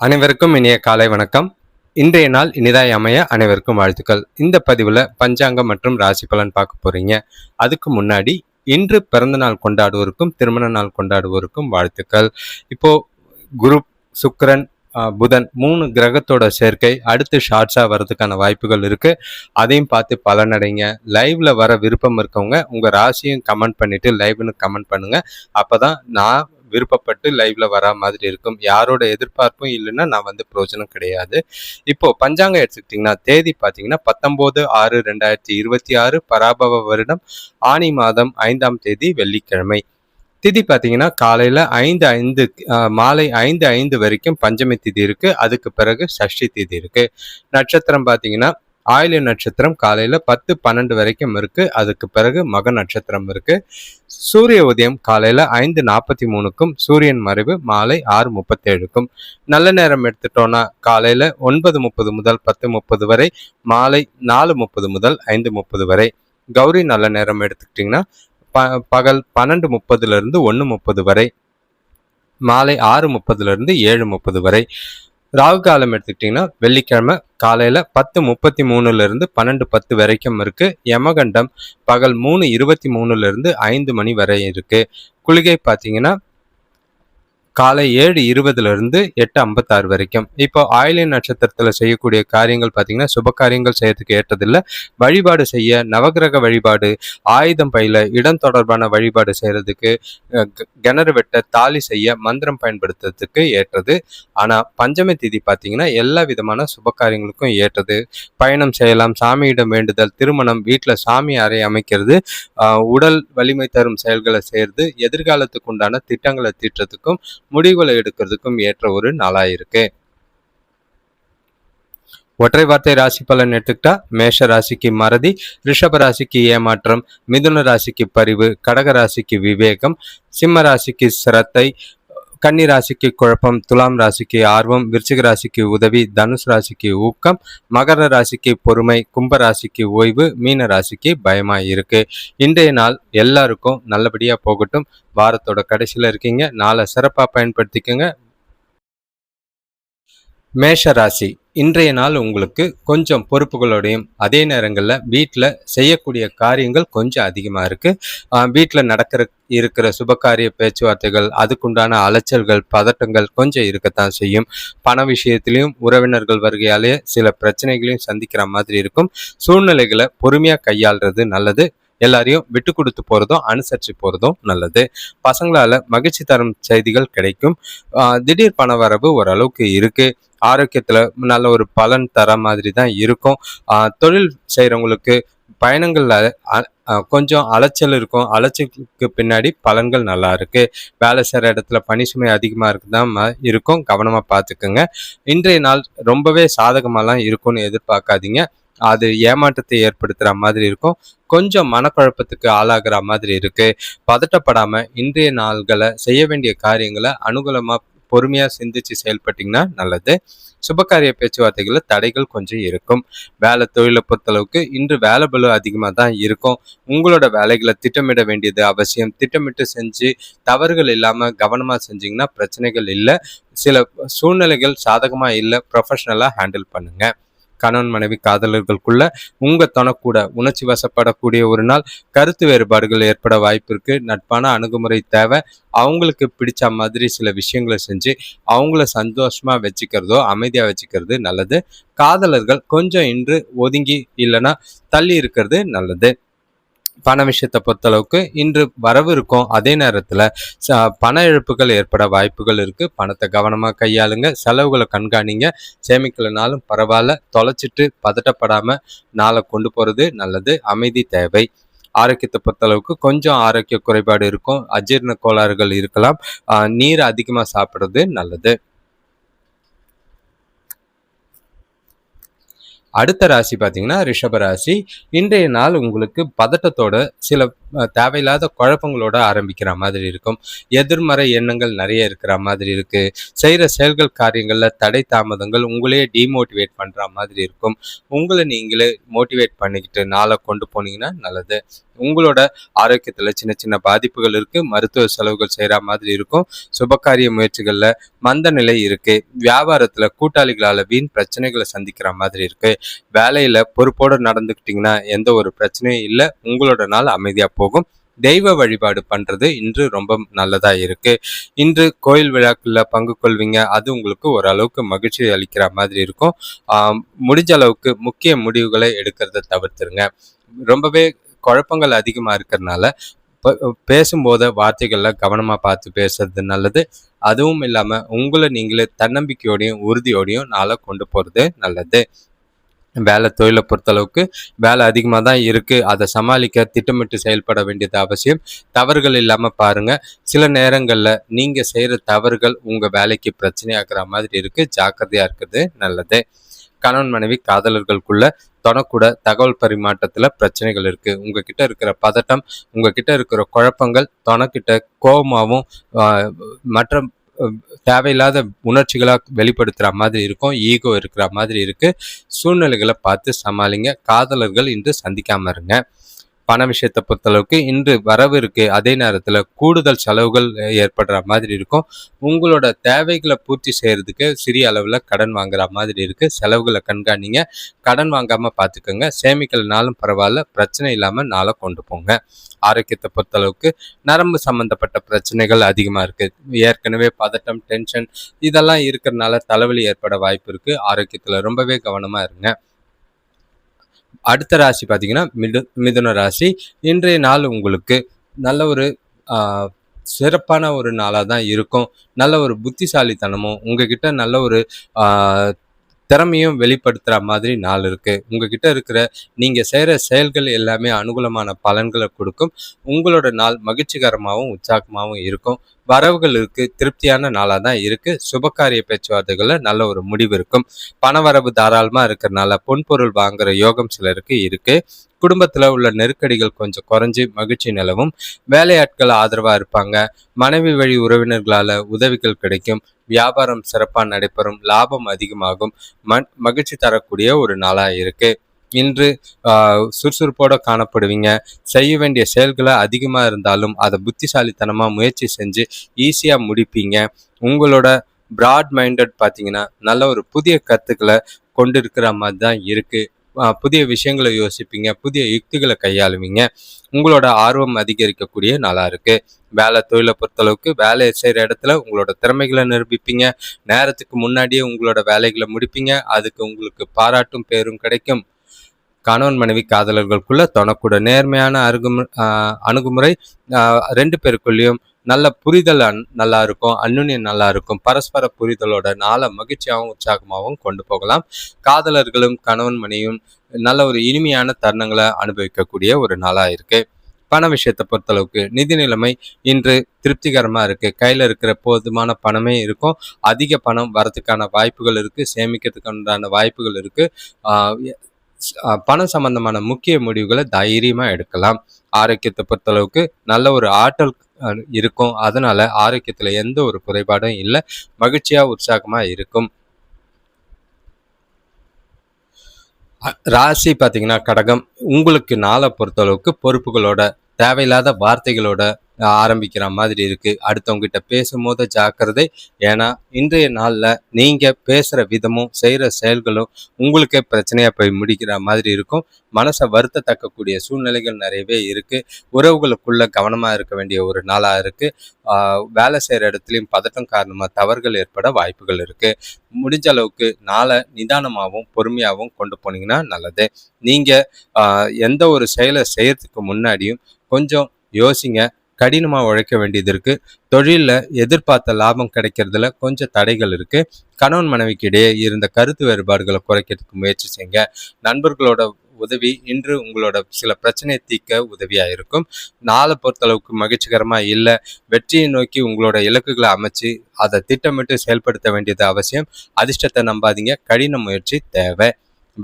அனைவருக்கும் இனிய காலை வணக்கம். இன்றைய நாள் இனிதாய் அமைய அனைவருக்கும் வாழ்த்துக்கள். இந்த பதிவுல பஞ்சாங்கம் மற்றும் ராசி பலன் பார்க்க போறீங்க. அதுக்கு முன்னாடி இன்று பிறந்த நாள் கொண்டாடுவோருக்கும், திருமண நாள் கொண்டாடுவோருக்கும் வாழ்த்துக்கள். இப்போ குரு, சுக்கிரன், புதன் 3 கிரகத்தோட சேர்க்கை அடுத்து ஷார்ட்ஸா வர்றதுக்கான வாய்ப்புகள் இருக்கு. அதையும் பார்த்து பலனடைங்க. லைவ்ல வர விருப்பம் இருக்கவங்க உங்க ராசியும் கமெண்ட் பண்ணிட்டு லைவ்னு கமெண்ட் பண்ணுங்க. அப்பதான் நான் விருப்பப்பட்டு லைவ்ல வரா மாதிரி இருக்கும். யாரோட எதிர்பார்ப்பும் இல்லைன்னா நான் பிரயோஜனம் கிடையாது. இப்போ பஞ்சாங்கம் எடுத்துக்கிட்டிங்கன்னா தேதி பார்த்தீங்கன்னா 19/6/2026 பராபவ வருடம் ஆனி மாதம் 5ஆம் தேதி வெள்ளிக்கிழமை. திதி பார்த்தீங்கன்னா காலையில் 5:05 மாலை 5:05 வரைக்கும் பஞ்சமி திதி இருக்கு. அதுக்கு பிறகு சஷ்டி திதி இருக்கு. நட்சத்திரம் பார்த்தீங்கன்னா ஆயில்ய நட்சத்திரம் காலையில் 10:12 வரைக்கும் இருக்கு. அதுக்கு பிறகு மக நட்சத்திரம் இருக்கு. சூரிய உதயம் காலையில் 5:43க்கும் சூரியன் மறைவு மாலை 6:37க்கும். நல்ல நேரம் எடுத்துட்டோம்னா காலையில் 9:30 முதல் 10:30 வரை, மாலை 4:30 முதல் 5:30 வரை. கௌரி நல்ல நேரம் எடுத்துக்கிட்டிங்கன்னா பகல் 12:30 1:30 வரை, மாலை 6:30 7:30 வரை. ராகு காலம் எடுத்துக்கிட்டிங்கன்னா வெள்ளிக்கிழமை காலையில் 10:33 12:10 வரைக்கும் இருக்கு. யமகண்டம் பகல் 3:23 5 மணி வரை இருக்கு. குளிகை பார்த்தீங்கன்னா காலை 7:20 8:56 வரைக்கும். இப்போ ஆயில்ய நட்சத்திரத்தில் செய்யக்கூடிய காரியங்கள் பார்த்தீங்கன்னா சுப காரியங்கள் செய்யறதுக்கு ஏற்றதில்லை. வழிபாடு செய்ய நவகிரக வழிபாடு, ஆயுதம் பையில இடம் தொடர்பான வழிபாடு செய்யறதுக்கு, கிணறு வெட்ட தாலி செய்ய மந்திரம் பயன்படுத்துறதுக்கு ஏற்றது. ஆனால் பஞ்சமி திதி பார்த்தீங்கன்னா எல்லா விதமான சுப காரியங்களுக்கும் ஏற்றது. பயணம் செய்யலாம், சாமியிடம் வேண்டுதல், திருமணம், வீட்டில் சாமி அறை அமைக்கிறது, உடல் வலிமை தரும் செயல்களை செய்யறது, எதிர்காலத்துக்கு உண்டான திட்டங்களை தீட்டுறதுக்கும் முடிவுகளை எடுக்கிறதுக்கும் ஏற்ற ஒரு நாளா இருக்கு. ஒற்றை வார்த்தை ராசி பலன் எடுத்துக்கிட்டா மேஷ ராசிக்கு மறதி, ரிஷப ராசிக்கு ஏமாற்றம், மிதுன ராசிக்கு பரிவு, கடக ராசிக்கு விவேகம், சிம்ம ராசிக்கு சிரத்தை, கன்னி ராசிக்கு குழப்பம், துலாம் ராசிக்கு ஆர்வம், விருச்சிக ராசிக்கு உதவி, தனுஷ் ராசிக்கு ஊக்கம், மகர ராசிக்கு பொறுமை, கும்ப ராசிக்கு ஓய்வு, மீன ராசிக்கு பயமா இருக்கு. இன்றைய நாள் எல்லாருக்கும் நல்லபடியா போகட்டும். வாரத்தோட கடைசியில இருக்கீங்க. நாளை சிறப்பா பயன்படுத்திக்கங்க. மேஷ ராசி, இன்றைய நாள் உங்களுக்கு கொஞ்சம் பொறுப்புகளோடையும் அதே நேரங்களில் வீட்டில் செய்யக்கூடிய காரியங்கள் கொஞ்சம் அதிகமாக இருக்குது. வீட்டில் இருக்கிற சுபகாரிய பேச்சுவார்த்தைகள், அதுக்குண்டான அலைச்சல்கள், பதட்டங்கள் கொஞ்சம் இருக்கத்தான் செய்யும். பண விஷயத்திலையும் உறவினர்கள் வருகையாலே சில பிரச்சனைகளையும் சந்திக்கிற மாதிரி இருக்கும். சூழ்நிலைகளை பொறுமையாக கையாளுறது நல்லது. எல்லாரையும் விட்டு கொடுத்து போகிறதும் அனுசரித்து போகிறதும் நல்லது. பசங்களால் மகிழ்ச்சி தரும் செய்திகள் கிடைக்கும். திடீர் பண வரவு ஓரளவுக்கு இருக்குது. ஆரோக்கியத்தில் நல்ல ஒரு பலன் தர மாதிரி தான் இருக்கும். தொழில் செய்கிறவங்களுக்கு பயணங்களில் கொஞ்சம் அலைச்சல் இருக்கும். அலைச்சலுக்கு பின்னாடி பலன்கள் நல்லா இருக்கு. வேலை செய்கிற இடத்துல பணி சுமை அதிகமாக இருக்குதான் இருக்கும். கவனமாக பார்த்துக்குங்க. இன்றைய நாள் ரொம்பவே சாதகமாலாம் இருக்கும்னு எதிர்பார்க்காதீங்க. அது ஏமாற்றத்தை ஏற்படுத்துகிற மாதிரி இருக்கும். கொஞ்சம் மனக்குழப்பத்துக்கு ஆளாகிற மாதிரி இருக்கு. பதட்டப்படாமல் இன்றைய நாள்களை செய்ய வேண்டிய காரியங்களை அனுகூலமாக பொறுமையாக சிந்திச்சு செயல்பட்டிங்கன்னா நல்லது. சுபகாரிய பேச்சுவார்த்தைகளில் தடைகள் கொஞ்சம் இருக்கும். வேலை தொழிலை பொறுத்தளவுக்கு இன்று வேலை பளு அதிகமாக தான் இருக்கும். உங்களோட வேலைகளை திட்டமிட வேண்டியது அவசியம். திட்டமிட்டு செஞ்சு தவறுகள் இல்லாமல் கவனமாக செஞ்சிங்கன்னா பிரச்சனைகள் இல்லை. சில சூழ்நிலைகள் சாதகமாக இல்லை, ப்ரொஃபஷனலாக ஹேண்டில் பண்ணுங்க. கணவன் மனைவி காதலர்களுக்குள்ள உங்க தனக்கூட உணர்ச்சி வசப்படக்கூடிய ஒரு நாள். கருத்து வேறுபாடுகள் ஏற்பட வாய்ப்பு இருக்கு. நட்பான அணுகுமுறை தேவை. அவங்களுக்கு பிடிச்ச மாதிரி சில விஷயங்களை செஞ்சு அவங்கள சந்தோஷமா வச்சுக்கிறதோ அமைதியா வச்சுக்கிறது நல்லது. காதலர்கள் கொஞ்சம் இன்று ஒதுங்கி இல்லைன்னா தள்ளி இருக்கிறது நல்லது. பண விஷயத்தை பொறுத்தளவுக்கு இன்று வரவு இருக்கும். அதே நேரத்தில் பண இழப்புகள் ஏற்பட வாய்ப்புகள் இருக்குது. பணத்தை கவனமாக கையாளுங்க. செலவுகளை கண்காணிங்க. சேமிக்கலைனாலும் பரவாயில்ல, தொலைச்சிட்டு பதட்டப்படாமல் நாளை கொண்டு போகிறது நல்லது. அமைதி தேவை. ஆரோக்கியத்தை பொறுத்தளவுக்கு கொஞ்சம் ஆரோக்கிய குறைபாடு இருக்கும். அஜீரண கோளாறுகள் இருக்கலாம். நீர் அதிகமாக சாப்பிட்றது நல்லது. அடுத்த ராசி பார்த்தீங்கன்னா ரிஷப ராசி. இன்றைய நாள் உங்களுக்கு பதட்டத்தோட சில தேவையில்லாத குழப்பங்களோட ஆரம்பிக்கிற மாதிரி இருக்கும். எதிர்மறை எண்ணங்கள் நிறைய இருக்கிற மாதிரி இருக்கு. செய்கிற செயல்கள் காரியங்கள்ல தடை தாமதங்கள் உங்களையே டிமோட்டிவேட் பண்ற மாதிரி இருக்கும். உங்களை நீங்களே மோட்டிவேட் பண்ணிக்கிட்டு நாளை கொண்டு போனீங்கன்னா நல்லது. உங்களோட ஆரோக்கியத்துல சின்ன சின்ன பாதிப்புகள் இருக்கு. மருத்துவ செலவுகள் செய்யற மாதிரி இருக்கும். சுபகாரிய முயற்சிகள்ல மந்த நிலை இருக்கு. வியாபாரத்துல கூட்டாளிகளால வீண் பிரச்சனைகளை சந்திக்கிற மாதிரி இருக்கு. வேலையில பொறுப்போட நடந்துக்கிட்டீங்கன்னா எந்த ஒரு பிரச்சனையும் இல்லை. உங்களோட நாள் அமைதியா போகும். தெய்வ வழிபாடு பண்றது இன்று ரொம்ப நல்லதா இருக்கு. இன்று கோயில் விழாக்கள்ல பங்கு கொள்வீங்க. அது உங்களுக்கு ஓரளவுக்கு மகிழ்ச்சி அளிக்கிற மாதிரி இருக்கும். முடிஞ்ச அளவுக்கு முக்கிய முடிவுகளை எடுக்கிறத தவிர்த்துருங்க. ரொம்பவே குழப்பங்கள் அதிகமா இருக்கிறதுனால பேசும்போது வார்த்தைகள்ல கவனமா பார்த்து பேசுறது நல்லது. அதுவும் இல்லாம உங்களை நீங்களே தன்னம்பிக்கையோடையும் உறுதியோடையும் நாளை கொண்டு போறது நல்லது. வேலை தொழிலை பொறுத்தளவுக்கு வேலை அதிகமாக தான் இருக்குது. அதை சமாளிக்க திட்டமிட்டு செயல்பட வேண்டியது அவசியம். தவறுகள் இல்லாமல் பாருங்கள். சில நேரங்களில் நீங்கள் செய்கிற தவறுகள் உங்கள் வேலைக்கு பிரச்சனையாக்குற மாதிரி இருக்குது. ஜாக்கிரதையாக இருக்கிறது நல்லது. கணவன் மனைவி காதலர்களுக்குள்ள தொடக்கூட தகவல் பரிமாற்றத்தில் பிரச்சனைகள் இருக்குது. உங்ககிட்ட இருக்கிற பதட்டம், உங்ககிட்ட இருக்கிற குழப்பங்கள் தொணக்கிட்ட கோபமாகவும் மற்ற தேவையில்லாத உணர்ச்சிகளாக வெளிப்படுத்துகிற மாதிரி இருக்கும். ஈகோ இருக்கிற மாதிரி இருக்குது. சூழ்நிலைகளை பார்த்து சமாளிங்க. காதலர்கள் இன்று சந்திக்காமல் இருங்க. பண விஷயத்தை பொறுத்தளவுக்கு இன்று வரவு இருக்கு. அதே நேரத்தில் கூடுதல் செலவுகள் ஏற்படுற மாதிரி இருக்கும். உங்களோட தேவைகளை பூர்த்தி செய்யறதுக்கு சிறிய அளவில் கடன் வாங்குற மாதிரி இருக்கு. செலவுகளை கண்காணிங்க. கடன் வாங்காம பார்த்துக்கோங்க. சேமிக்கலனாலும் பரவாயில்ல, பிரச்சனை இல்லாமல் நாளை கொண்டு போங்க. ஆரோக்கியத்தை பொறுத்தளவுக்கு நரம்பு சம்பந்தப்பட்ட பிரச்சனைகள் அதிகமாக இருக்கு. ஏற்கனவே பதட்டம், டென்ஷன் இதெல்லாம் இருக்கிறதுனால தலைவலி ஏற்பட வாய்ப்பு இருக்கு. ஆரோக்கியத்தில் ரொம்பவே கவனமாக இருங்க. அடுத்த ராசி பார்த்தீங்கன்னா மிதுன ராசி. இன்றைய நாள் உங்களுக்கு நல்ல ஒரு சிறப்பான ஒரு நாளாக தான் இருக்கும். நல்ல ஒரு புத்திசாலித்தனமும் உங்ககிட்ட நல்ல ஒரு திறமையும் வெளிப்படுத்துகிற மாதிரி நாள் இருக்குது. உங்ககிட்ட இருக்கிற நீங்கள் செய்கிற செயல்கள் எல்லாமே அனுகூலமான பலன்களை கொடுக்கும். உங்களோட நாள் மகிழ்ச்சிகரமாகவும் உற்சாகமாகவும் இருக்கும். வரவுகள் இருக்கு. திருப்தியான நாளாக தான் இருக்குது. சுபகாரிய பேச்சுவார்த்தைகளில் நல்ல ஒரு முடிவு இருக்கும். பணவரவு தாராளமாக இருக்கிறதுனால பொன்பொருள் வாங்குகிற யோகம் சிலருக்கு இருக்குது. குடும்பத்தில் உள்ள நெருக்கடிகள் கொஞ்சம் குறைஞ்சி மகிழ்ச்சி நிலவும். வேலையாட்கள் ஆதரவாக இருப்பாங்க. மனைவி வழி உறவினர்களால் உதவிகள் கிடைக்கும். வியாபாரம் சிறப்பாக நடைபெறும். லாபம் அதிகமாகும். மகிழ்ச்சி தரக்கூடிய ஒரு நாளாக இருக்குது. இன்று சுறுசுறுப்போட காணப்படுவீங்க. செய்ய வேண்டிய செயல்களை அதிகமாக இருந்தாலும் அதை புத்திசாலித்தனமாக முயற்சி செஞ்சு ஈஸியாக முடிப்பீங்க. உங்களோட பிராட் மைண்டட் பார்த்தீங்கன்னா நல்ல ஒரு புதிய கருத்துக்களை கொண்டு இருக்கிற மாதிரி தான் இருக்குது. புதிய விஷயங்களை யோசிப்பீங்க. புதிய யுக்திகளை கையாளுவீங்க. உங்களோட ஆர்வம் அதிகரிக்கக்கூடிய நாளாக இருக்குது. வேலை தொழிலை பொறுத்தளவுக்கு வேலையை செய்கிற இடத்துல உங்களோட திறமைகளை நிரூபிப்பீங்க. நேரத்துக்கு முன்னாடியே உங்களோட வேலைகளை முடிப்பீங்க. அதுக்கு உங்களுக்கு பாராட்டும் பேரும் கிடைக்கும். கணவன் மனைவி காதலர்களுக்குள்ள தொணக்கூட நேர்மையான அணுகுமுறை 2 பேருக்குள்ளேயும் நல்ல புரிதல் நல்லா இருக்கும். அந்யுன்யம் நல்லா இருக்கும். பரஸ்பர புரிதலோட நாளை மகிழ்ச்சியாகவும் உற்சாகமாகவும் கொண்டு போகலாம். காதலர்களும் கணவன் மனைவியும் நல்ல ஒரு இனிமையான தருணங்களை அனுபவிக்கக்கூடிய ஒரு நாளாக இருக்கு. பண விஷயத்தை பொறுத்தளவுக்கு நிதி நிலைமை இன்று திருப்திகரமாக இருக்குது. கையில் இருக்கிற போதுமான பணமே இருக்கும். அதிக பணம் வரதுக்கான வாய்ப்புகள் இருக்குது. சேமிக்கிறதுக்கான வாய்ப்புகள் இருக்குது. பணம் சம்பந்தமான முக்கிய முடிவுகளை தைரியமாக எடுக்கலாம். ஆரோக்கியத்தை பொறுத்தளவுக்கு நல்ல ஒரு ஆற்றல் இருக்கும். அதனால ஆரோக்கியத்தில் எந்த ஒரு குறைபாடும் இல்லை. மகிழ்ச்சியாக உற்சாகமாக இருக்கும். ராசி பார்த்தீங்கன்னா கடகம். உங்களுக்கு நாளை பொறுத்தளவுக்கு பொறுப்புகளோட தேவையில்லாத வார்த்தைகளோட ஆரம்பிக்கிற மாதிரி இருக்கு. அடுத்தவங்கிட்ட பேசும்போது ஜாக்கிரதை. ஏன்னா இன்றைய நாளில் நீங்கள் பேசுகிற விதமும் செய்கிற செயல்களும் உங்களுக்கே பிரச்சனையாக போய் முடிக்கிற மாதிரி இருக்கும். மனசை வருத்தத்தக்கக்கூடிய சூழ்நிலைகள் நிறையவே இருக்குது. உறவுகளுக்குள்ள கவனமாக இருக்க வேண்டிய ஒரு நாளாக இருக்குது. வேலை செய்கிற இடத்துலையும் பதட்டம் காரணமாக தவறுகள் ஏற்பட வாய்ப்புகள் இருக்குது. முடிஞ்ச அளவுக்கு நாளை நிதானமாகவும் பொறுமையாகவும் கொண்டு போனீங்கன்னா நல்லது. நீங்கள் எந்த ஒரு செயலை செய்யறதுக்கு முன்னாடியும் கொஞ்சம் யோசிங்க. கடினமாக உழைக்க வேண்டியது இருக்குது. தொழிலில் எதிர்பார்த்த லாபம் கிடைக்கிறதுல கொஞ்சம் தடைகள் இருக்குது. கணவன் மனைவிக்கு இடையே இருந்த கருத்து வேறுபாடுகளை குறைக்கிறதுக்கு முயற்சி செய்யுங்க. நண்பர்களோட உதவி இன்று உங்களோட சில பிரச்சனையை தீர்க்க உதவியாக இருக்கும். நாளை பொறுத்தளவுக்கு மகிழ்ச்சிகரமாக இல்லை. வெற்றியை நோக்கி உங்களோட இலக்குகளை அமைச்சு அதை திட்டமிட்டு செயல்படுத்த வேண்டியது அவசியம். அதிர்ஷ்டத்தை நம்பாதீங்க. கடின முயற்சி தேவை.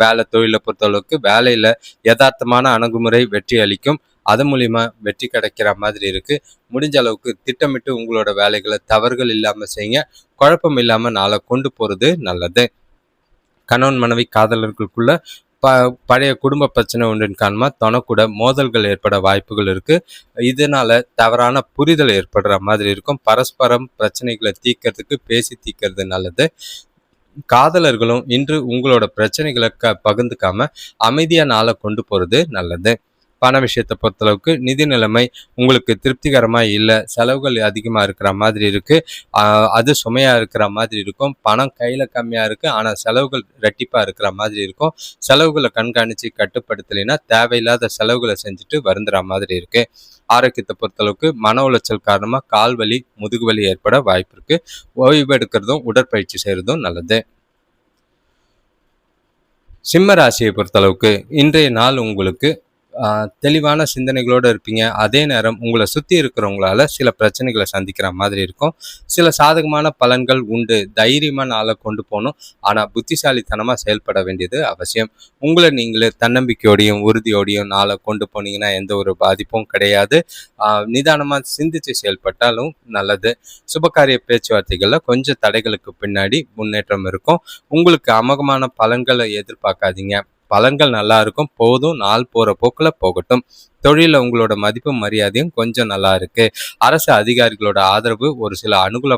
வேலை தொழிலை பொறுத்தளவுக்கு வேலையில் யதார்த்தமான அணுகுமுறை வெற்றி அளிக்கும். அது மூலிமா வெற்றி கிடைக்கிற மாதிரி இருக்குது. முடிஞ்ச அளவுக்கு திட்டமிட்டு உங்களோட வேலைகளை தவறுகள் இல்லாமல் செய்யுங்க. குழப்பம் இல்லாமல் நாளை கொண்டு போகிறது நல்லது. கணவன் மனைவி காதலர்களுக்குள்ள பழைய குடும்ப பிரச்சனை ஒன்றின் காரணமாக தொணக்கூட மோதல்கள் ஏற்பட வாய்ப்புகள் இருக்குது. இதனால தவறான புரிதல் ஏற்படுற மாதிரி இருக்கும். பரஸ்பரம் பிரச்சனைகளை தீர்க்கறதுக்கு பேசி தீர்க்கறது நல்லது. காதலர்களும் இன்று உங்களோட பிரச்சனைகளை பகிர்ந்துக்காம அமைதியாக நாளை கொண்டு போகிறது நல்லது. பண விஷயத்தை பொறுத்தளவுக்கு நிதி நிலைமை உங்களுக்கு திருப்திகரமாக இல்லை. செலவுகள் அதிகமாக இருக்கிற மாதிரி இருக்குது. அது சுமையாக இருக்கிற மாதிரி இருக்கும். பணம் கையில் கம்மியாக இருக்குது, ஆனால் செலவுகள் ரெட்டிப்பாக இருக்கிற மாதிரி இருக்கும். செலவுகளை கண்காணித்து கட்டுப்படுத்தலைன்னா தேவையில்லாத செலவுகளை செஞ்சுட்டு வருந்துற மாதிரி இருக்குது. ஆரோக்கியத்தை பொறுத்தளவுக்கு மன உளைச்சல் காரணமாக கால் வலி, முதுகு வலி ஏற்பட வாய்ப்பு இருக்குது. ஓய்வு எடுக்கிறதும் உடற்பயிற்சி செய்கிறதும் நல்லது. சிம்ம ராசியை பொறுத்தளவுக்கு இன்றைய நாள் உங்களுக்கு தெளிவான சிந்தனைகளோடு இருப்பீங்க. அதே நேரம் உங்களை சுற்றி இருக்கிறவங்களால சில பிரச்சனைகளை சந்திக்கிற மாதிரி இருக்கும். சில சாதகமான பலன்கள் உண்டு. தைரியமாக நாளை கொண்டு போகணும், ஆனால் புத்திசாலித்தனமாக செயல்பட வேண்டியது அவசியம். உங்களை நீங்களே தன்னம்பிக்கையோடையும் உறுதியோடையும் நாளை கொண்டு போனீங்கன்னா எந்த ஒரு பாதிப்பும் கிடையாது. நிதானமாக சிந்தித்து செயல்பட்டாலும் நல்லது. சுபகாரிய பேச்சுவார்த்தைகளில் கொஞ்சம் தடைகளுக்கு பின்னாடி முன்னேற்றம் இருக்கும். உங்களுக்கு அமோகமான பலன்களை எதிர்பார்க்காதீங்க. பலன்கள் நல்லா இருக்கும், போதும், நாள் போகிற போக்கில் போகட்டும். தொழிலில் உங்களோட மதிப்பும் மரியாதையும் கொஞ்சம் நல்லா இருக்கு. அரசு அதிகாரிகளோட ஆதரவு ஒரு சில அனுகூல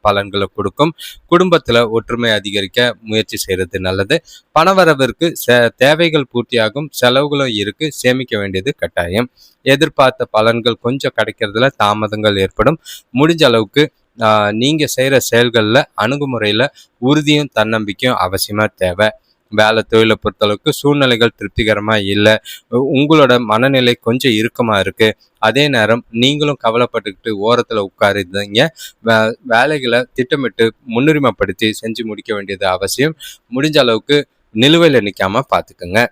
பலன்களை கொடுக்கும். குடும்பத்தில் ஒற்றுமை அதிகரிக்க முயற்சி செய்கிறது நல்லது. பணவரவிற்கு தேவைகள் பூர்த்தியாகும், செலவுகளும் இருக்கு, சேமிக்க வேண்டியது கட்டாயம். எதிர்பார்த்த பலன்கள் கொஞ்சம் கிடைக்கிறதுல தாமதங்கள் ஏற்படும். முடிஞ்ச அளவுக்கு நீங்கள் செய்கிற செயல்களில் அணுகுமுறையில் உறுதியும் தன்னம்பிக்கையும் அவசியமாக தேவை. வேலை தொழிலை பொறுத்தளவுக்கு சூழ்நிலைகள் திருப்திகரமாக இல்லை. உங்களோட மனநிலை கொஞ்சம் இறுக்கமாக இருக்குது. அதே நேரம் நீங்களும் கவலைப்பட்டுக்கிட்டு ஓரத்தில் உட்காருந்தீங்க. வேலைகளை திட்டமிட்டு முன்னுரிமைப்படுத்தி செஞ்சு முடிக்க வேண்டியது அவசியம். முடிஞ்ச அளவுக்கு நிலுவையில் நிற்காம பார்த்துக்குங்க.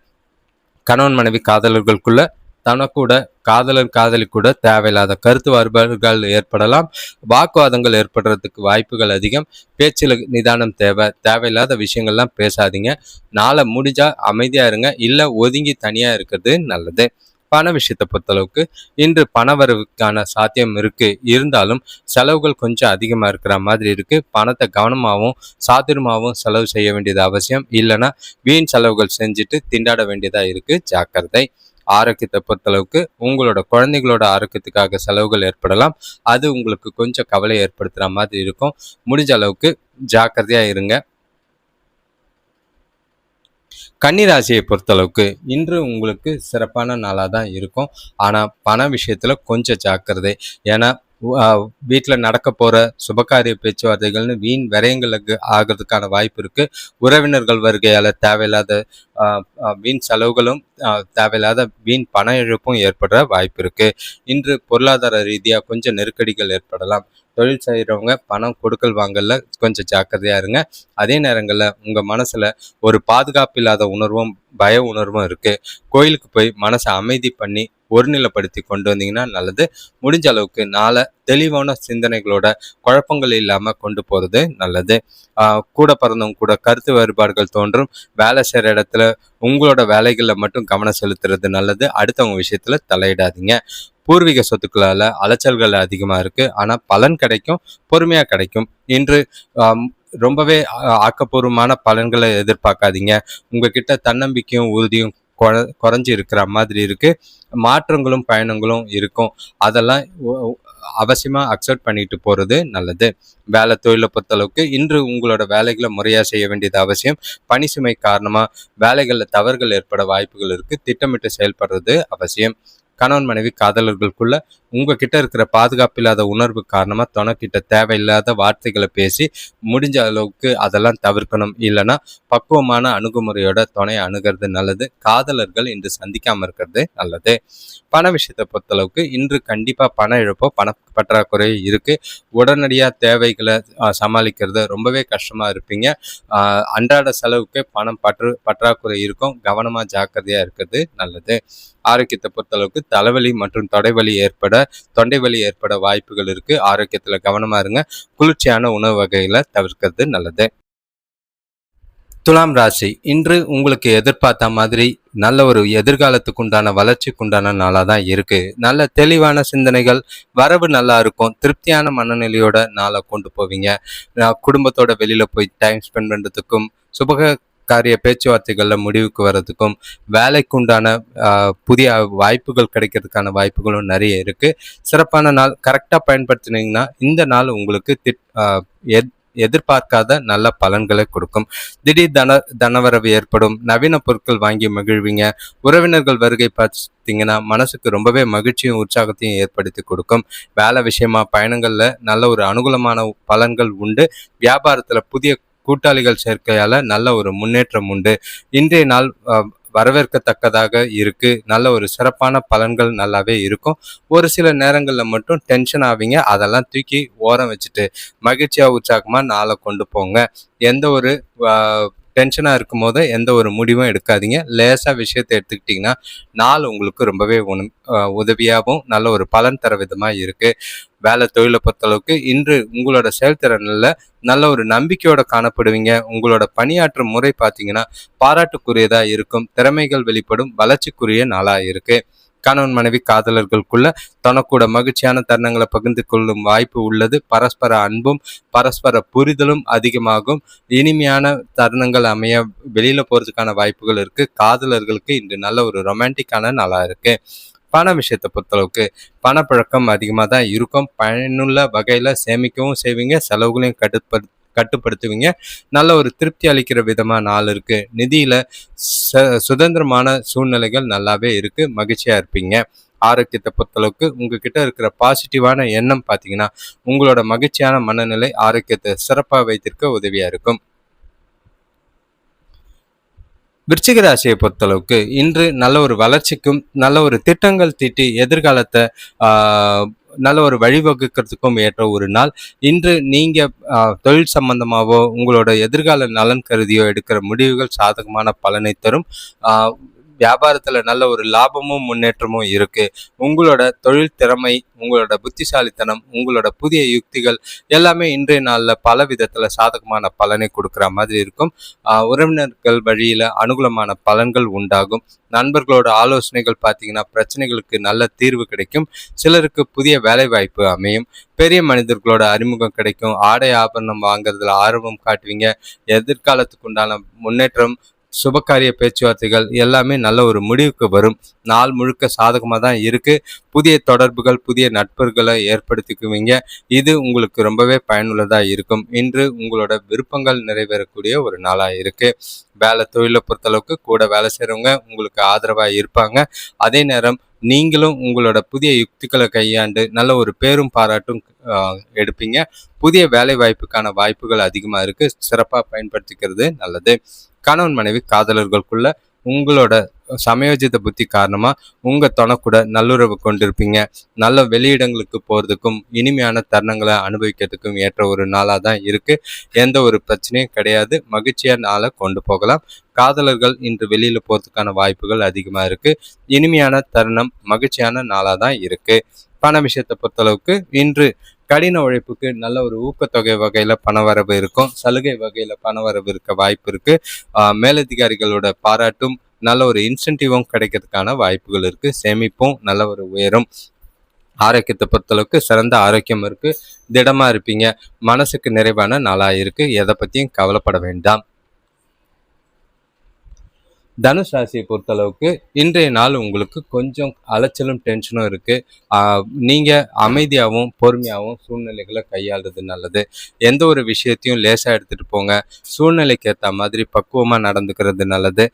கணவன் மனைவி காதலர்களுக்குள்ள தனக்கூட காதலர் காதலி கூட தேவையில்லாத கருத்து வேறுபாடுகள் ஏற்படலாம். வாக்குவாதங்கள் ஏற்படுறதுக்கு வாய்ப்புகள் அதிகம். பேச்சில் நிதானம் தேவை. தேவையில்லாத விஷயங்கள்லாம் பேசாதீங்க. நாளை முடிஞ்சா அமைதியாக இருங்க, இல்லை ஒதுங்கி தனியாக இருக்கிறது நல்லது. பண விஷயத்தை பொறுத்தளவுக்கு இன்று பணவரவுக்கான சாத்தியம் இருக்கு. இருந்தாலும் செலவுகள் கொஞ்சம் அதிகமாக இருக்கிற மாதிரி இருக்கு. பணத்தை கவனமாகவும் சாதுரியமாகவும் செலவு செய்ய வேண்டியது அவசியம். இல்லைன்னா வீண் செலவுகள் செஞ்சுட்டு திண்டாட வேண்டியதாக இருக்கு. ஜாக்கிரதை. ஆரோக்கியத்தை பொறுத்தளவுக்கு உங்களோட குழந்தைகளோட ஆரோக்கியத்துக்காக செலவுகள் ஏற்படலாம். அது உங்களுக்கு கொஞ்சம் கவலை ஏற்படுத்துகிற மாதிரி இருக்கும். முடிஞ்ச அளவுக்கு ஜாக்கிரதையாக இருங்க. கன்னிராசியை பொறுத்தளவுக்கு இன்று உங்களுக்கு சிறப்பான நாளாக தான் இருக்கும். ஆனால் பண விஷயத்தில் கொஞ்சம் ஜாக்கிரதை. ஏன்னா வீட்டில் நடக்க போகிற சுபகாரிய பேச்சுவார்த்தைகள்னு வீண் விரயங்களுக்கு ஆகிறதுக்கான வாய்ப்பு இருக்குது. உறவினர்கள் வருகையால் தேவையில்லாத வீண் செலவுகளும் தேவையில்லாத வீண் பண இழப்பும் ஏற்படுற வாய்ப்பு இருக்குது. இன்று பொருளாதார ரீதியாக கொஞ்சம் நெருக்கடிகள் ஏற்படலாம். தொழில் செய்கிறவங்க பணம் கொடுக்கல் வாங்கல கொஞ்சம் ஜாக்கிரதையாக இருங்க. அதே நேரங்களில் உங்கள் மனசில் ஒரு பாதுகாப்பு இல்லாத உணர்வும் பய உணர்வும் இருக்குது. கோயிலுக்கு போய் மனசை அமைதி பண்ணி ஒருநிலைப்படுத்தி கொண்டு வந்தீங்கன்னா நல்லது. முடிஞ்ச அளவுக்கு நாளை தெளிவான சிந்தனைகளோட குழப்பங்கள் இல்லாமல் கொண்டு போகிறது நல்லது. கூட பிறந்தவங்க கூட கருத்து வேறுபாடுகள் தோன்றும். வேலை செய்கிற இடத்துல உங்களோட வேலைகளில் மட்டும் கவனம் செலுத்துறது நல்லது. அடுத்தவங்க விஷயத்தில் தலையிடாதீங்க. பூர்வீக சொத்துக்களால் அலைச்சல்கள் அதிகமாக இருக்குது. ஆனால் பலன் கிடைக்கும், பொறுமையாக கிடைக்கும். இன்று ரொம்பவே ஆக்கப்பூர்வமான பலன்களை எதிர்பார்க்காதீங்க. உங்ககிட்ட தன்னம்பிக்கையும் உறுதியும் குறைஞ்சி இருக்கிற மாதிரி இருக்குது. மாற்றங்களும் பயணங்களும் இருக்கும். அதெல்லாம் அவசியமாக அக்செப்ட் பண்ணிட்டு போகிறது நல்லது. வேலை தொழிலை பொறுத்தளவுக்கு இன்று உங்களோட வேலைகளை முறையாக செய்ய வேண்டியது அவசியம். பணி சுமை காரணமாக வேலைகளில் தவறுகள் ஏற்பட வாய்ப்புகள் இருக்குது. திட்டமிட்டு செயல்படுறது அவசியம். கணவன் மனைவி காதலர்களுக்குள்ள உங்ககிட்ட இருக்கிற பாதுகாப்பு இல்லாத உணர்வு காரணமாக துணைக்கிட்ட தேவையில்லாத வார்த்தைகளை பேசி முடிஞ்ச அளவுக்கு அதெல்லாம் தவிர்க்கணும். இல்லைன்னா பக்குவமான அணுகுமுறையோட துணையை அணுகிறது நல்லது. காதலர்கள் இன்று சந்திக்காமல் இருக்கிறது நல்லது. பண விஷயத்தை பொறுத்தளவுக்கு இன்று கண்டிப்பாக பண இழப்போ பண பற்றாக்குறை இருக்குது. உடனடியாக தேவைகளை சமாளிக்கிறது ரொம்பவே கஷ்டமாக இருப்பீங்க. அன்றாட செலவுக்கு பணம் பற்றாக்குறை இருக்கும். கவனமாக ஜாக்கிரதையாக இருக்கிறது நல்லது. ஆரோக்கியத்தை பொறுத்தளவுக்கு தலைவலி மற்றும் தொண்டை வலி ஏற்பட வாய்ப்புகள் இருக்குது. ஆரோக்கியத்தில் கவனமாக இருங்க. குளிர்ச்சியான உணவு வகைகளை தவிர்க்கிறது நல்லது. துலாம் ராசி இன்று உங்களுக்கு எதிர்பார்த்த மாதிரி நல்ல ஒரு எதிர்காலத்துக்கு உண்டான வளர்ச்சிக்கு உண்டான நாளாக தான் இருக்கு. நல்ல தெளிவான சிந்தனைகள், வரவு நல்லா இருக்கும். திருப்தியான மனநிலையோட நாளை கொண்டு போவீங்க. குடும்பத்தோட வெளியில போய் டைம் ஸ்பெண்ட் பண்றதுக்கும், சுபக காரிய பேச்சுவார்த்தைகளில் முடிவுக்கு வர்றதுக்கும், வேலைக்கு உண்டான புதிய வாய்ப்புகள் கிடைக்கிறதுக்கான வாய்ப்புகளும் நிறைய இருக்கு. சிறப்பான நாள். கரெக்டாக பயன்படுத்தினீங்கன்னா இந்த நாள் உங்களுக்கு எதிர்பார்க்காத நல்ல பலன்களை கொடுக்கும். திடீர் தனவரவு ஏற்படும். நவீன பொருட்கள் வாங்கி மகிழ்வீங்க. உறவினர்கள் வருகை பார்த்தீங்கன்னா மனசுக்கு ரொம்பவே மகிழ்ச்சியும் உற்சாகத்தையும் ஏற்படுத்தி கொடுக்கும். வேலை விஷயமா பயணங்கள்ல நல்ல ஒரு அனுகூலமான பலன்கள் உண்டு. வியாபாரத்துல புதிய கூட்டாளிகள் சேர்க்கையால நல்ல ஒரு முன்னேற்றம் உண்டு. இன்றைய நாள் வரவேற்கத்தக்கதாக இருக்கு. நல்ல ஒரு சிறப்பான பலன்கள் நல்லாவே இருக்கும். ஒரு சில நேரங்கள்ல மட்டும் டென்ஷன் ஆவீங்க. அதெல்லாம் தூக்கி ஓரம் வச்சுட்டு மகிழ்ச்சியா உற்சாகமா நாளை கொண்டு போங்க. எந்த ஒரு டென்ஷனா இருக்கும் போது எந்த ஒரு முடிவும் எடுக்காதீங்க. லேசா விஷயத்தை எடுத்துக்கிட்டீங்கன்னா நாள் உங்களுக்கு ரொம்பவே உதவியாகவும் நல்ல ஒரு பலன் தர விதமா இருக்கு. வேலை தொழிலை பொறுத்தளவுக்கு இன்று உங்களோட செயல்திறனில் நல்ல ஒரு நம்பிக்கையோட காணப்படுவீங்க. உங்களோட பணியாற்றும் முறை பார்த்தீங்கன்னா பாராட்டுக்குரியதா இருக்கும். திறமைகள் வெளிப்படும். வளர்ச்சிக்குரிய நாளா இருக்கு. கணவன் மனைவி காதலர்களுக்குள்ள தனக்கூட மகிழ்ச்சியான தருணங்களை பகிர்ந்து கொள்ளும் வாய்ப்பு உள்ளது. பரஸ்பர அன்பும் பரஸ்பர புரிதலும் அதிகமாகும். இனிமையான தருணங்கள் அமைய வெளியில போறதுக்கான வாய்ப்புகள் இருக்கு. காதலர்களுக்கு இன்று நல்ல ஒரு ரொமான்டிக்கான நாளா இருக்கு. பண விஷயத்தை பொறுத்தளவுக்கு பணப்பழக்கம் அதிகமாக தான் இருக்கும். பயனுள்ள வகையில் சேமிக்கவும் செய்வீங்க. செலவுகளையும் கட்டுப்படுத்துவீங்க. நல்ல ஒரு திருப்தி அளிக்கிற விதமாக நாள் இருக்கு. நிதியில சுதந்திரமான சூழ்நிலைகள் நல்லாவே இருக்கு. மகிழ்ச்சியா இருப்பீங்க. ஆரோக்கியத்தை பொறுத்தளவுக்கு உங்ககிட்ட இருக்கிற பாசிட்டிவான எண்ணம் பார்த்தீங்கன்னா உங்களோட மகிழ்ச்சியான மனநிலை ஆரோக்கியத்தை சிறப்பாக வைத்திருக்க உதவியா இருக்கும். விருச்சிக ராசியை பொறுத்தளவுக்கு இன்று நல்ல ஒரு வளர்ச்சிக்கும் நல்ல ஒரு திட்டங்கள் தீட்டி எதிர்காலத்தை நல்ல ஒரு வழிவகுக்கிறதுக்கும் ஏற்ற ஒரு நாள். இன்று நீங்க தொழில் சம்பந்தமாவோ உங்களோட எதிர்கால நலன் கருதியோ எடுக்கிற முடிவுகள் சாதகமான பலனை தரும். வியாபாரத்துல நல்ல ஒரு லாபமும் முன்னேற்றமும் இருக்கு. உங்களோட தொழில் திறமை, உங்களோட புத்திசாலித்தனம், உங்களோட புதிய யுக்திகள் எல்லாமே இன்றைய நாள்ல பல விதத்துல சாதகமான பலனை கொடுக்குற மாதிரி இருக்கும். உறவினர்கள் வழியில அனுகூலமான பலன்கள் உண்டாகும். நண்பர்களோட ஆலோசனைகள் பார்த்தீங்கன்னா பிரச்சனைகளுக்கு நல்ல தீர்வு கிடைக்கும். சிலருக்கு புதிய வேலை வாய்ப்பு அமையும். பெரிய மனிதர்களோட அறிமுகம் கிடைக்கும். ஆடை ஆபரணம் வாங்குறதுல ஆர்வம் காட்டுவீங்க. எதிர்காலத்துக்கு உண்டான முன்னேற்றம், சுபகாரிய பேச்சுவார்த்தைகள் எல்லாமே நல்ல ஒரு முடிவுக்கு வரும். நாள் முழுக்க சாதகமாக தான் இருக்கு. புதிய தொடர்புகள், புதிய நட்புகளை ஏற்படுத்திக்குவீங்க. இது உங்களுக்கு ரொம்பவே பயனுள்ளதா இருக்கும். இன்று உங்களோட விருப்பங்கள் நிறைவேறக்கூடிய ஒரு நாளா இருக்கு. வேலை தொழிலை பொறுத்தளவுக்கு கூட வேலை செய்கிறவங்க உங்களுக்கு ஆதரவாக இருப்பாங்க. அதே நேரம் நீங்களும் உங்களோட புதிய யுக்திகளை கையாண்டு நல்ல ஒரு பேரும் பாராட்டும் எடுப்பீங்க. புதிய வேலை வாய்ப்புக்கான வாய்ப்புகள் அதிகமாக இருக்கு. சிறப்பாக பயன்படுத்திக்கிறது நல்லது. கணவன் மனைவி காதலர்களுக்குள்ள உங்களோட சமயோஜித புத்தி காரணமா உங்க துணைக்கூட நல்லுறவு கொண்டிருப்பீங்க. நல்ல வெளியிடங்களுக்கு போறதுக்கும் இனிமையான தருணங்களை அனுபவிக்கிறதுக்கும் ஏற்ற ஒரு நாளாக தான் இருக்கு. எந்த ஒரு பிரச்சனையும் கிடையாது. மகிழ்ச்சியான நாளை கொண்டு போகலாம். காதலர்கள் இன்று வெளியில போறதுக்கான வாய்ப்புகள் அதிகமா இருக்கு. இனிமையான தருணம், மகிழ்ச்சியான நாளாக தான் இருக்கு. பண விஷயத்தை பொறுத்தளவுக்கு இன்று கடின உழைப்புக்கு நல்ல ஒரு ஊக்கத்தொகை வகையில பணவரவு இருக்கும். சலுகை வகையில பணவரவு இருக்க வாய்ப்பு இருக்கு. மேலதிகாரிகளோட பாராட்டும் நல்ல ஒரு இன்சென்டிவும் கிடைக்கிறதுக்கான வாய்ப்புகள் இருக்கு. சேமிப்பும் நல்ல ஒரு உயரும். ஆரோக்கியத்தை பொறுத்தளவுக்கு சிறந்த ஆரோக்கியம் இருக்கு. திடமா இருப்பீங்க. மனசுக்கு நிறைவான நாளா இருக்கு. எதை பத்தியும் கவலைப்பட வேண்டாம். தனுஷ் ராசியை பொறுத்தளவுக்கு இன்றைய நாள் உங்களுக்கு கொஞ்சம் அலைச்சலும் டென்ஷனும் இருக்கு. நீங்க அமைதியாகவும் பொறுமையாகவும் சூழ்நிலைகளை கையாளுறது நல்லது. எந்த ஒரு விஷயத்தையும் லேசா எடுத்துட்டு போங்க. சூழ்நிலைக்கு ஏற்ற மாதிரி பக்குவமா நடந்துக்கிறது நல்லது.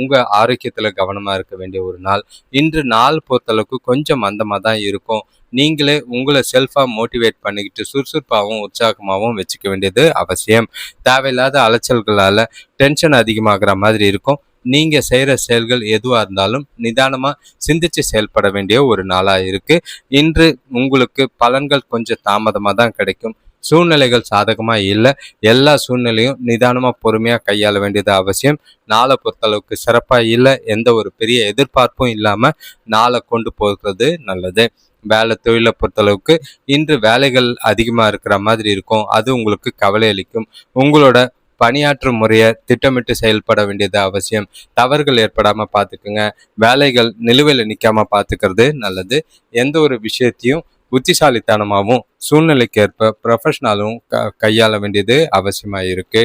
உங்க ஆரோக்கியத்துல கவனமா இருக்க வேண்டிய ஒரு நாள். இன்று நாள் பொறுத்தளவுக்கு கொஞ்சம் மந்தமா தான் இருக்கும். நீங்களே உங்களை செல்ஃபா மோட்டிவேட் பண்ணிக்கிட்டு சுறுசுறுப்பாகவும் உற்சாகமாகவும் வச்சுக்க வேண்டியது அவசியம். தேவையில்லாத அலைச்சல்களால டென்ஷன் அதிகமாகிற மாதிரி இருக்கும். நீங்க செய்யற செயல்கள் எதுவா இருந்தாலும் நிதானமா சிந்திச்சு செயல்பட வேண்டிய ஒரு நாளா இருக்கு. இன்று உங்களுக்கு பலன்கள் கொஞ்சம் தாமதமா தான் கிடைக்கும். சூழ்நிலைகள் சாதகமா இல்லை. எல்லா சூழ்நிலையும் நிதானமா பொறுமையா கையாள வேண்டியது அவசியம். நாளை பொறுத்தளவுக்கு சிறப்பா இல்லை. எந்த ஒரு பெரிய எதிர்பார்ப்பும் இல்லாம நாளை கொண்டு போகிறது நல்லது. வேலை தொழிலை பொறுத்தளவுக்கு இன்று வேலைகள் அதிகமா இருக்கிற மாதிரி இருக்கும். அது உங்களுக்கு கவலை அளிக்கும். உங்களோட பணியாற்றும் முறையை திட்டமிட்டு செயல்பட வேண்டியது அவசியம். தவறுகள் ஏற்படாம பார்த்துக்குங்க. வேலைகள் நிலுவையில் நிற்காம பார்த்துக்கிறது நல்லது. எந்த ஒரு விஷயத்தையும் புத்திசாலித்தனமாகவும் சூழ்நிலைக்கு ஏற்ப ப்ரொஃபஷனலும் கையாள வேண்டியது அவசியமாக இருக்கு.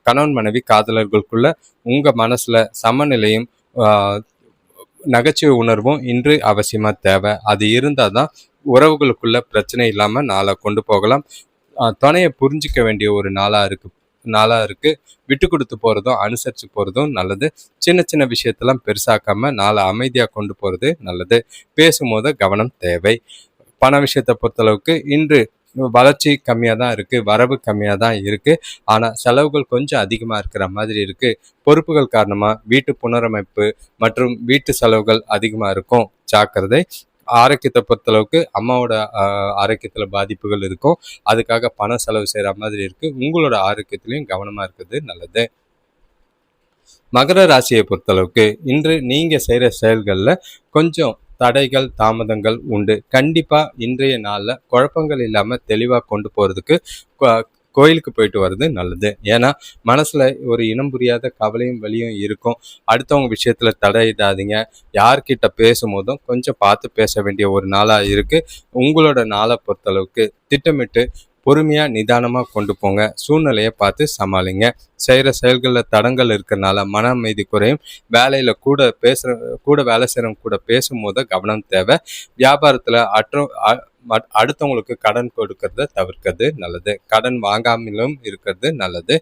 கணவன் மனைவி காதலர்களுக்குள்ள உங்கள் மனசில் சமநிலையும் நகைச்சுவை உணர்வும் இன்று அவசியமாக தேவை. அது இருந்தால் தான் உறவுகளுக்குள்ள பிரச்சனை இல்லாமல் நாளை கொண்டு போகலாம். துணையை புரிஞ்சிக்க வேண்டிய ஒரு நாளாக இருக்குது. விட்டு கொடுத்து போகிறதும் அனுசரித்து போகிறதும் நல்லது. சின்ன சின்ன விஷயத்தெல்லாம் பெருசாக்காமல் நாளை அமைதியாக கொண்டு போகிறது நல்லது. பேசும்போது கவனம் தேவை. பண விஷயத்தை பொறுத்தளவுக்கு இன்று வளர்ச்சி கம்மியாக தான் இருக்குது, வரவு கம்மியாக தான் இருக்குது. ஆனால் செலவுகள் கொஞ்சம் அதிகமாக இருக்கிற மாதிரி இருக்குது. பொறுப்புகள் காரணமாக வீட்டு புனரமைப்பு மற்றும் வீட்டு செலவுகள் அதிகமாக இருக்கும், ஜாக்கிரதை. ஆரோக்கியத்தை பொறுத்தளவுக்கு அம்மாவோட ஆரோக்கியத்தில் பாதிப்புகள் இருக்கும். அதுக்காக பணம் செலவு செய்கிற மாதிரி இருக்குது. உங்களோட ஆரோக்கியத்திலையும் கவனமாக இருக்கிறது நல்லது. மகர ராசியை பொறுத்தளவுக்கு இன்று நீங்கள் செய்கிற செயல்களில் கொஞ்சம் தடைகள் தாமதங்கள் உண்டு. கண்டிப்பாக இன்றைய நாளில் குழப்பங்கள் இல்லாமல் தெளிவாக கொண்டு போகிறதுக்கு கோயிலுக்கு போயிட்டு வர்றது நல்லது. ஏன்னா மனசில் ஒரு இனம் புரியாத கவலையும் வலியும் இருக்கும். அடுத்தவங்க விஷயத்தில் தடையிடாதீங்க. யார்கிட்ட பேசும்போதும் கொஞ்சம் பார்த்து பேச வேண்டிய ஒரு நாளாக இருக்குது. உங்களோட நாளை பொறுத்தளவுக்கு திட்டமிட்டு பொறுமையாக நிதானமாக கொண்டு போங்க. சூழ்நிலையை பார்த்து சமாளிங்க. செய்கிற செயல்களில் தடங்கள் இருக்கிறனால மன அமைதி குறையும். வேலையில் கூட வேலை செய்கிறவங்க கூட பேசும்போது கவனம் தேவை. வியாபாரத்தில் அடுத்தவங்களுக்கு கடன் கொடுக்கறத தவிர்க்கிறது நல்லது. கடன் வாங்காமலும் இருக்கிறது நல்லது.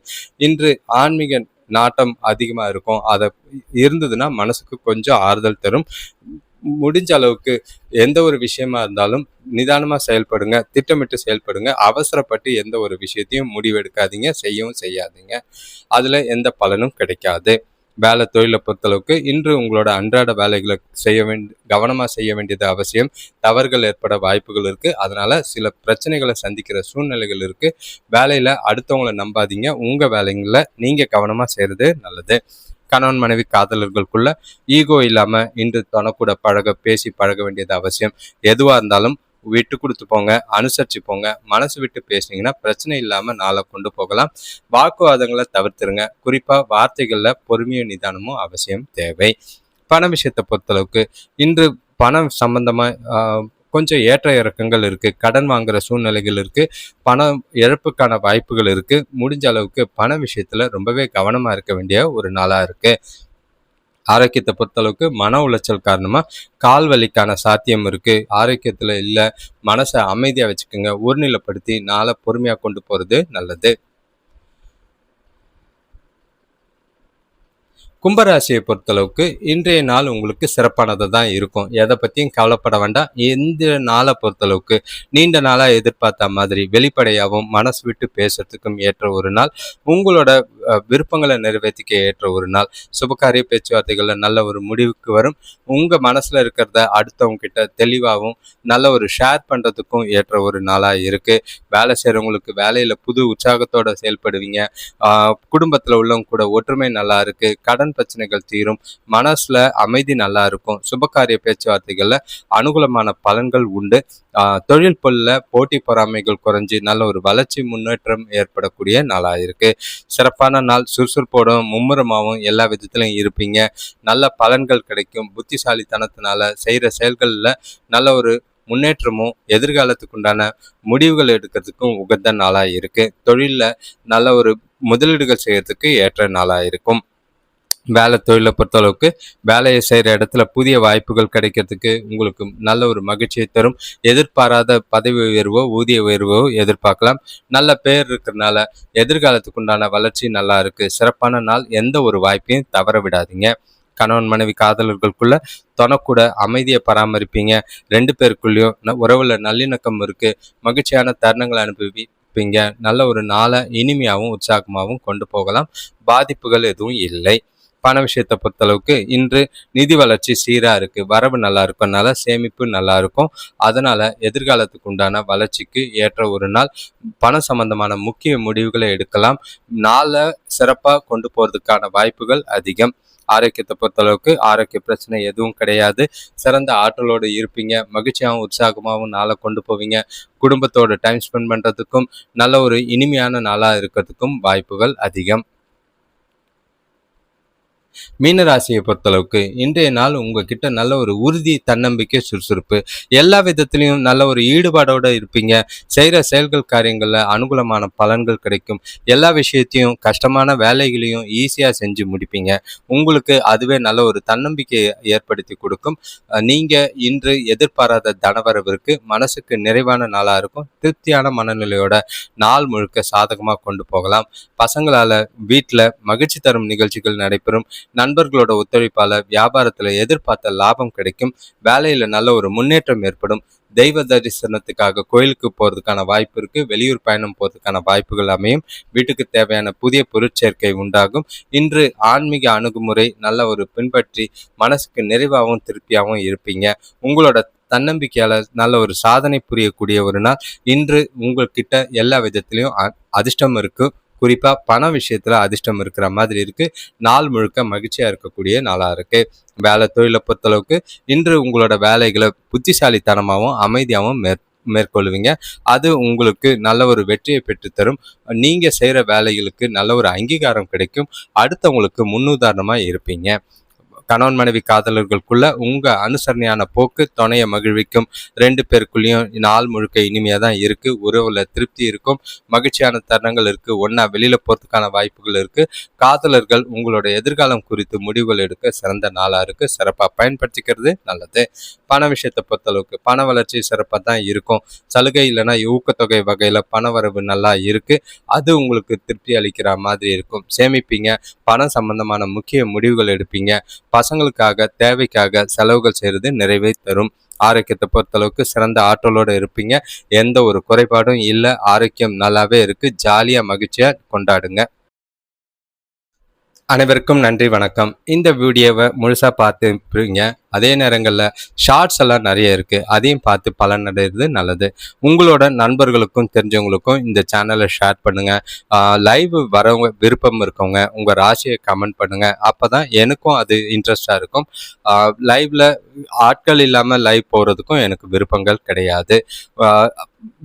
இன்று ஆன்மீக நாட்டம் அதிகமாக இருக்கும். அதை இருந்ததுன்னா மனசுக்கு கொஞ்சம் ஆறுதல் தரும். முடிஞ்ச அளவுக்கு எந்த ஒரு விஷயமா இருந்தாலும் நிதானமாக செயல்படுங்க, திட்டமிட்டு செயல்படுங்க. அவசரப்பட்டு எந்த ஒரு விஷயத்தையும் முடிவெடுக்காதீங்க, செய்யவும் செய்யாதீங்க. அதில் எந்த பலனும் கிடைக்காது. வேலை தொழிலை பொறுத்தளவுக்கு இன்று உங்களோட அன்றாட வேலைகளை கவனமாக செய்ய வேண்டியது அவசியம். தவறுகள் ஏற்பட வாய்ப்புகள் இருக்குது. அதனால் சில பிரச்சனைகளை சந்திக்கிற சூழ்நிலைகள் இருக்குது. வேலையில் அடுத்தவங்களை நம்பாதீங்க. உங்கள் வேலைங்களில் நீங்கள் கவனமாக செய்கிறது நல்லது. கணவன் மனைவி காதலர்களுக்குள்ள ஈகோ இல்லாமல் இன்று தனக்கூட பேசி பழக வேண்டியது அவசியம். எதுவாக இருந்தாலும் விட்டு கொடுத்து போங்க, அனுசரித்து போங்க. மனசு விட்டு பேசினீங்கன்னா பிரச்சனை இல்லாமல் நாளை கொண்டு போகலாம். வாக்குவாதங்களை தவிர்த்துருங்க. குறிப்பாக வார்த்தைகளில் பொறுமையும் நிதானமும் அவசியம் தேவை. பண விஷயத்தை பொறுத்தளவுக்கு இன்று பணம் சம்பந்தமாக கொஞ்சம் ஏற்ற இறக்கங்கள் இருக்குது. கடன் வாங்குகிற சூழ்நிலைகள் இருக்குது. பணம் இழப்புக்கான வாய்ப்புகள் இருக்குது. முடிஞ்ச அளவுக்கு பண விஷயத்தில் ரொம்பவே கவனமாக இருக்க வேண்டிய ஒரு நாளாக இருக்குது. ஆரோக்கியத்தை பொறுத்தளவுக்கு மன உளைச்சல் காரணமாக கால் வலிக்கான சாத்தியம் இருக்குது. ஆரோக்கியத்தில் இல்லை, மனசை அமைதியாக வச்சுக்கோங்க. ஒருநிலைப்படுத்தி நாளை பொறுமையாக கொண்டு போகிறது நல்லது. கும்பராசியை பொறுத்தளவுக்கு இன்றைய நாள் உங்களுக்கு சிறப்பானது தான் இருக்கும். எதை பற்றியும் கவலைப்பட வேண்டாம். இந்த நாளை பொறுத்தளவுக்கு நீண்ட நாளாக எதிர்பார்த்த மாதிரி வெளிப்படையாகவும் மனசு விட்டு பேசுறதுக்கும் ஏற்ற ஒரு நாள். உங்களோட விருப்பங்களை நிறைவேற்றிக்க ஏற்ற ஒரு நாள். சுபகாரிய பேச்சுவார்த்தைகளில் நல்ல ஒரு முடிவுக்கு வரும். உங்கள் மனசில் இருக்கிறத அடுத்தவங்க கிட்ட தெளிவாகவும் நல்ல ஒரு ஷேர் பண்ணுறதுக்கும் ஏற்ற ஒரு நாளாக இருக்குது. வேலை செய்கிறவங்களுக்கு வேலையில் புது உற்சாகத்தோடு செயல்படுவீங்க. குடும்பத்தில் உள்ளவங்க கூட ஒற்றுமை நல்லா இருக்குது. கடன் பிரச்சனைகள் தீரும். மனசுல அமைதி நல்லா இருக்கும். சுபகாரிய பேச்சுவார்த்தைகள்ல அனுகூலமான பலன்கள் உண்டு. தொழில் பொருள்ல போட்டி பொறாமைகள் குறைஞ்சி நல்ல ஒரு வளர்ச்சி முன்னேற்றம் ஏற்படக்கூடிய நாளாக இருக்கு. சிறப்பான நாள். சுறுசுறுப்போடும் மும்முரமாகவும் எல்லா விதத்திலையும் இருப்பீங்க. நல்ல பலன்கள் கிடைக்கும். புத்திசாலித்தனத்தினால செய்கிற செயல்களில் நல்ல ஒரு முன்னேற்றமும் எதிர்காலத்துக்கு உண்டான முடிவுகள் எடுக்கிறதுக்கும் உகந்த நாளாக இருக்கு. தொழிலில் நல்ல ஒரு முதலீடுகள் செய்யறதுக்கு ஏற்ற நாளாக இருக்கும். வேலை தொழிலை பொறுத்தளவுக்கு வேலையை செய்கிற இடத்துல புதிய வாய்ப்புகள் கிடைக்கிறதுக்கு உங்களுக்கு நல்ல ஒரு மகிழ்ச்சியை தரும். எதிர்பாராத பதவி உயர்வோ ஊதிய உயர்வோ எதிர்பார்க்கலாம். நல்ல பேர் இருக்கிறதுனால எதிர்காலத்துக்கு உண்டான வளர்ச்சி நல்லா இருக்குது. சிறப்பான நாள். எந்த ஒரு வாய்ப்பையும் தவற விடாதீங்க. கணவன் மனைவி காதலர்களுக்குள்ள தொனக்கூட அமைதியை பராமரிப்பீங்க. 2 பேருக்குள்ளேயும் உறவுல நல்லிணக்கம் இருக்குது. மகிழ்ச்சியான தருணங்களை அனுபவிப்பீங்க. நல்ல ஒரு நாளை இனிமையாகவும் உற்சாகமாகவும் கொண்டு போகலாம். பாதிப்புகள் எதுவும் இல்லை. பண விஷயத்தை பொறுத்தளவுக்கு இன்று நிதி வளர்ச்சி சீராக இருக்குது. வரவு நல்லா இருக்கனால சேமிப்பு நல்லா இருக்கும். அதனால் எதிர்காலத்துக்கு உண்டான வளர்ச்சிக்கு ஏற்ற ஒரு நாள். பண சம்பந்தமான முக்கிய முடிவுகளை எடுக்கலாம். நாளை சிறப்பாக கொண்டு போகிறதுக்கான வாய்ப்புகள் அதிகம். ஆரோக்கியத்தை பொறுத்தளவுக்கு ஆரோக்கிய பிரச்சனை எதுவும் கிடையாது. சிறந்த ஆற்றலோடு இருப்பீங்க. மகிழ்ச்சியாகவும் உற்சாகமாகவும் நாளை கொண்டு போவீங்க. குடும்பத்தோட டைம் ஸ்பெண்ட் பண்ணுறதுக்கும் நல்ல ஒரு இனிமையான நாளாக இருக்கிறதுக்கும் வாய்ப்புகள் அதிகம். மீனராசியை பொறுத்தளவுக்கு இன்றைய நாள் உங்ககிட்ட நல்ல ஒரு உறுதி, தன்னம்பிக்கை, சுறுசுறுப்பு எல்லா விதத்திலையும் நல்ல ஒரு ஈடுபாடோடு இருப்பீங்க. செய்கிற செயல்கள் காரியங்களில் அனுகூலமான பலன்கள் கிடைக்கும். எல்லா விஷயத்தையும் கஷ்டமான வேலைகளையும் ஈஸியாக செஞ்சு முடிப்பீங்க. உங்களுக்கு அதுவே நல்ல ஒரு தன்னம்பிக்கையை ஏற்படுத்தி கொடுக்கும். நீங்கள் இன்று எதிர்பாராத தனவரவிற்கு மனசுக்கு நிறைவான நாளாக இருக்கும். திருப்தியான மனநிலையோட நாள் முழுக்க சாதகமாக கொண்டு போகலாம். பசங்களால் வீட்டில் மகிழ்ச்சி தரும் நிகழ்ச்சிகள் நடைபெறும். நண்பர்களோட ஒத்துழைப்பால வியாபாரத்துல எதிர்பார்த்த லாபம் கிடைக்கும். வேலையில நல்ல ஒரு முன்னேற்றம் ஏற்படும். தெய்வ தரிசனத்துக்காக கோயிலுக்கு போறதுக்கான வாய்ப்பு இருக்கு. வெளியூர் பயணம் போறதுக்கான வாய்ப்புகள் அமையும். வீட்டுக்கு தேவையான புதிய பொருட்சேர்க்கை உண்டாகும். இன்று ஆன்மீக அணுகுமுறை நல்ல ஒரு பின்பற்றி மனசுக்கு நிறைவாகவும் திருப்தியாகவும் இருப்பீங்க. உங்களோட தன்னம்பிக்கையால நல்ல ஒரு சாதனை புரியக்கூடிய ஒரு நாள். இன்று உங்ககிட்ட எல்லா விதத்திலையும் அதிர்ஷ்டம் இருக்கு. குறிப்பா பண விஷயத்துல அதிர்ஷ்டம் இருக்கிற மாதிரி இருக்கு. நாள் முழுக்க மகிழ்ச்சியா இருக்கக்கூடிய நாளா இருக்கு. வேலை தொழிலை பொறுத்தளவுக்கு இன்று உங்களோட வேலைகளை புத்திசாலித்தனமாகவும் அமைதியாகவும் மேற்கொள்வீங்க. அது உங்களுக்கு நல்ல ஒரு வெற்றியை பெற்றுத்தரும். நீங்க செய்யற வேலைகளுக்கு நல்ல ஒரு அங்கீகாரம் கிடைக்கும். அடுத்தவங்களுக்கு முன்னுதாரணமா இருப்பீங்க. கணவன் மனைவி காதலர்களுக்குள்ள உங்க அனுசரணையான போக்கு துணையை மகிழ்விக்கும். 2 பேருக்குள்ளேயும் நாள் முழுக்க இனிமையாக தான் இருக்கு. உறவுல திருப்தி இருக்கும். மகிழ்ச்சியான தருணங்கள் இருக்கு. ஒன்னா வெளியில போறதுக்கான வாய்ப்புகள் இருக்கு. காதலர்கள் உங்களோட எதிர்காலம் குறித்து முடிவுகள் எடுக்க சிறந்த நாளா இருக்கு. சிறப்பாக பயன்படுத்திக்கிறது நல்லது. பண விஷயத்தை பொறுத்தளவுக்கு பண வளர்ச்சி சிறப்பாக தான் இருக்கும். சலுகை இல்லைன்னா ஊக்கத்தொகை வகையில பண வரவு நல்லா இருக்கு. அது உங்களுக்கு திருப்தி அளிக்கிற மாதிரி இருக்கும். சேமிப்பீங்க. பணம் சம்பந்தமான முக்கிய முடிவுகள் எடுப்பீங்க. பசங்களுக்காக தேவைக்காக செலவுகள் செய்கிறது நிறைவை தரும். ஆரோக்கியத்தை பொறுத்தளவுக்கு சிறந்த ஆற்றலோடு இருப்பீங்க. எந்த ஒரு குறைபாடும் இல்லை. ஆரோக்கியம் நல்லாவே இருக்கு. ஜாலியா மகிழ்ச்சியா கொண்டாடுங்க. அனைவருக்கும் நன்றி, வணக்கம். இந்த வீடியோவை முழுசா பார்த்துப்பீங்க. அதே நேரங்களில் ஷார்ட்ஸ் எல்லாம் நிறைய இருக்குது. அதையும் பார்த்து பலன் அடைகிறது நல்லது. உங்களோட நண்பர்களுக்கும் தெரிஞ்சவங்களுக்கும் இந்த சேனலை ஷேர் பண்ணுங்கள். லைவ் வரவங்க விருப்பம் இருக்கவங்க உங்கள் ராசியை கமெண்ட் பண்ணுங்கள். அப்போ தான் எனக்கும் அது இன்ட்ரெஸ்டாக இருக்கும். லைவில் ஆட்கள் இல்லாமல் லைவ் போகிறதுக்கும் எனக்கு விருப்பங்கள் கிடையாது.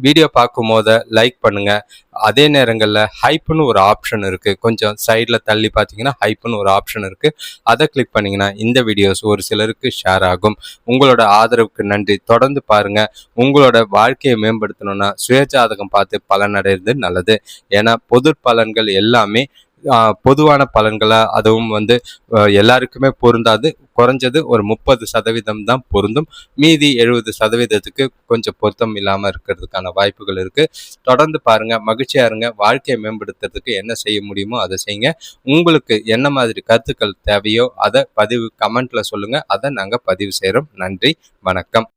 வீடியோ பார்க்கும் போது லைக் பண்ணுங்கள். அதே நேரங்களில் ஹைப்புன்னு ஒரு ஆப்ஷன் இருக்குது. கொஞ்சம் சைடில் தள்ளி பார்த்தீங்கன்னா ஹைப்புன்னு ஒரு ஆப்ஷன் இருக்குது. அதை கிளிக் பண்ணிங்கன்னா இந்த வீடியோஸ் ஒரு சிலருக்கு ஷேர் ஆகும். உங்களோட ஆதரவுக்கு நன்றி. தொடர்ந்து பாருங்கள். உங்களோட வாழ்க்கையை மேம்படுத்தணும்னா சுயஜாதகம் பார்த்து பலன் அடைகிறது நல்லது. ஏன்னா பொது பலன்கள் எல்லாமே பொதுவான பலன்களாக அதுவும் எல்லாருக்குமே பொருந்தாது. குறைஞ்சது ஒரு 30% தான் பொருந்தும். மீதி 70%க்கு கொஞ்சம் பொருத்தம் இல்லாமல் இருக்கிறதுக்கான வாய்ப்புகள் இருக்குது. தொடர்ந்து பாருங்கள். மகிழ்ச்சியாக இருங்க. வாழ்க்கையை மேம்படுத்துறதுக்கு என்ன செய்ய முடியுமோ அதை செய்யுங்க. உங்களுக்கு என்ன மாதிரி கருத்துக்கள் தேவையோ அதை கமெண்ட்டில் சொல்லுங்கள். அதை நாங்கள் பதிவு செய்கிறோம். நன்றி, வணக்கம்.